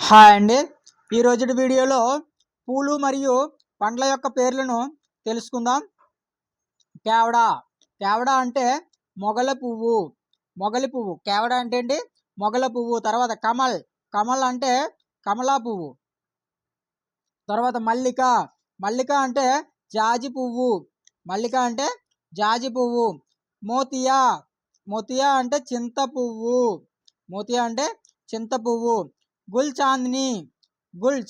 Hi అండి. ఈ రోజుటి వీడియోలో పూలు మరియు పండ్ల యొక్క పేర్లను తెలుసుకుందాం. కేవడ కేవడ అంటే మొగల పువ్వు. మొగలి పువ్వు. కేవడ అంటే ఏంటి? మొగల పువ్వు. తర్వాత కమల్ కమల్ అంటే కమలా పువ్వు. తర్వాత మల్లిక మల్లిక అంటే జాజి పువ్వు. మల్లిక అంటే జాజి పువ్వు. మోతియా మోతియా అంటే చింత పువ్వు. మోతియా అంటే చింత పువ్వు. గుల్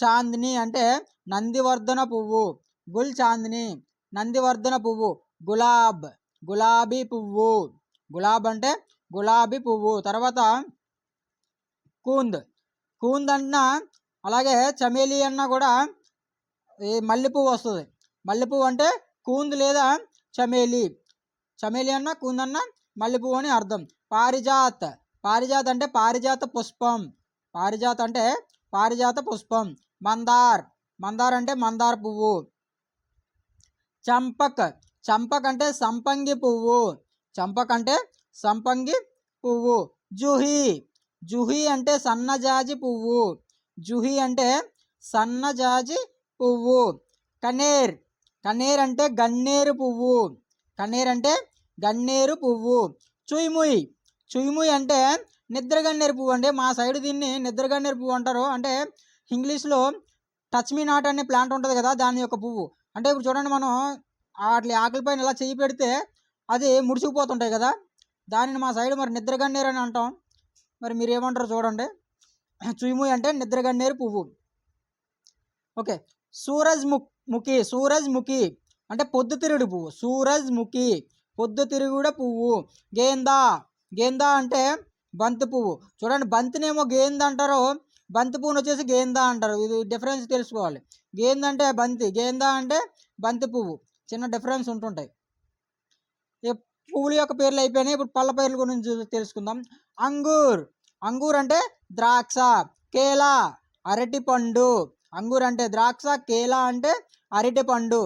చాందిని అంటే నందివర్ధన పువ్వు. గుల్ చాందిని నందివర్ధన పువ్వు. గులాబీ పువ్వు. గులాబ్ అంటే గులాబీ పువ్వు. తర్వాత కూంద్ అన్న అలాగే చమేలి అన్న కూడా ఈ మల్లెపువ్వు వస్తుంది. మల్లెపువ్వు అంటే కూంద్ లేదా చమేలి. చమేలి అన్న కూంద్ అన్న మల్లెపువ్వు అని అర్థం. పారిజాత్ అంటే పారిజాత పుష్పం. పారిజాత్ అంటే పారిజాత పుష్పం. మందార్ అంటే మందార పువ్వు. చంపక్ అంటే సంపంగి పువ్వు. చంపక్ అంటే సంపంగి పువ్వు. జుహి అంటే సన్నజాజి పువ్వు. జుహి అంటే సన్నజాజి పువ్వు. కనేర్ అంటే గన్నేరు పువ్వు. కనేర్ అంటే గన్నేరు పువ్వు. చుయిముయ్ అంటే నిద్రగన్నేరు పువ్వు. అంటే మా సైడ్ దీన్ని నిద్రగన్నేరు పువ్వు అంటారు. అంటే ఇంగ్లీష్లో టచ్ మీ నాట్ అనే ప్లాంట్ ఉంటుంది కదా, దాని యొక్క పువ్వు. అంటే ఇప్పుడు చూడండి, మనం వాటి ఆకులపైన ఇలా చేయి పెడితే అది ముడుచుకుపోతుంటాయి కదా, దానిని మా సైడ్ మరి నిద్రగన్నేరు అని అంటాం. మరి మీరు ఏమంటారు చూడండి. చుయిముయ్ అంటే నిద్రగన్నేరు పువ్వు. ఓకే. సూరజ్ ముఖి అంటే పొద్దుతిరుగుడు పువ్వు. పొద్దుతిరుగుడ పువ్వు. గేందా అంటే బంతి పువ్వు. చూడండి, బంతినేమో గేంద అంటారు, బంతి పువ్వును వచ్చేసి గేందా అంటారు. ఇది డిఫరెన్స్ తెలుసుకోవాలి. గేంద అంటే బంతి, గేందా అంటే బంతి పువ్వు. చిన్న డిఫరెన్స్ ఉంటుంటాయి. ఈ పువ్వుల యొక్క పేర్లు అయిపోయినాయి. ఇప్పుడు పళ్ళ పేర్ల గురించి తెలుసుకుందాం. అంగూర్ అంటే ద్రాక్ష. కేలా అరటి పండు. అంగూర్ అంటే ద్రాక్ష, కేలా అంటే అరటి పండు.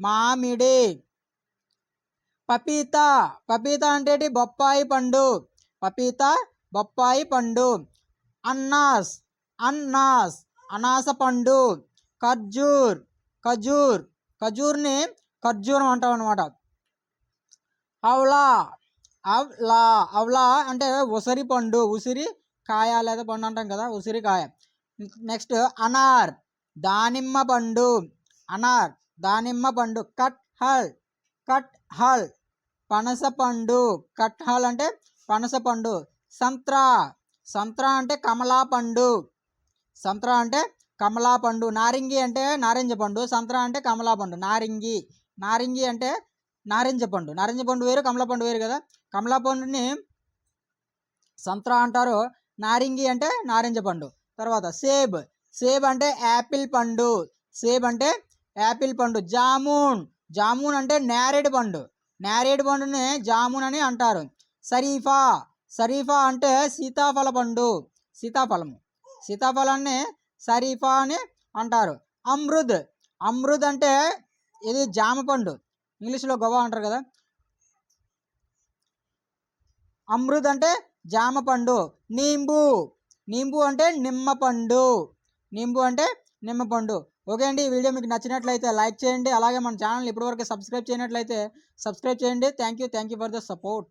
మామిడి. పపీతా అంటే బొప్పాయి పండు. బొప్పాయి పండు. అనాస పండు. ఖజూర్ని ఖర్జూరం అంటాం అనమాట. అవలా అంటే ఉసిరి పండు. ఉసిరి కాయ లేదా పండు అంటాం కదా, ఉసిరికాయ. నెక్స్ట్ దానిమ్మ పండు. కట్ హల్ పనస పండు. కట్హల్ అంటే పనస పండు. సంత్రా అంటే కమలా పండు. నారింగి అంటే నారింజ పండు. సంత్రా అంటే కమలా పండు. నారింగి అంటే నారింజ పండు వేరు, కమలా పండు వేరు కదా. కమలా పండుని సంత్రా అంటారు, నారింగి అంటే నారింజ పండు. తర్వాత సేబ్ అంటే యాపిల్ పండు. జామున్ అంటే నేరేడు పండుని జామున్ అని అంటారు. షరీఫా అంటే సీతాఫలాన్ని షరీఫా అని అంటారు. అమృద్ అంటే ఇది జామ పండు, ఇంగ్లీష్లో గోవా అంటారు కదా. అమృద్ అంటే జామ పండు. నీంబు అంటే నిమ్మ పండు. ఓకే అండి, ఈ వీడియో మీకు నచ్చినట్లయితే లైక్ చేయండి. అలాగే మన ఛానల్ ఇప్పటివరకు సబ్స్క్రైబ్ చేయనట్లయితే సబ్స్క్రైబ్ చేయండి. Thank you for the support.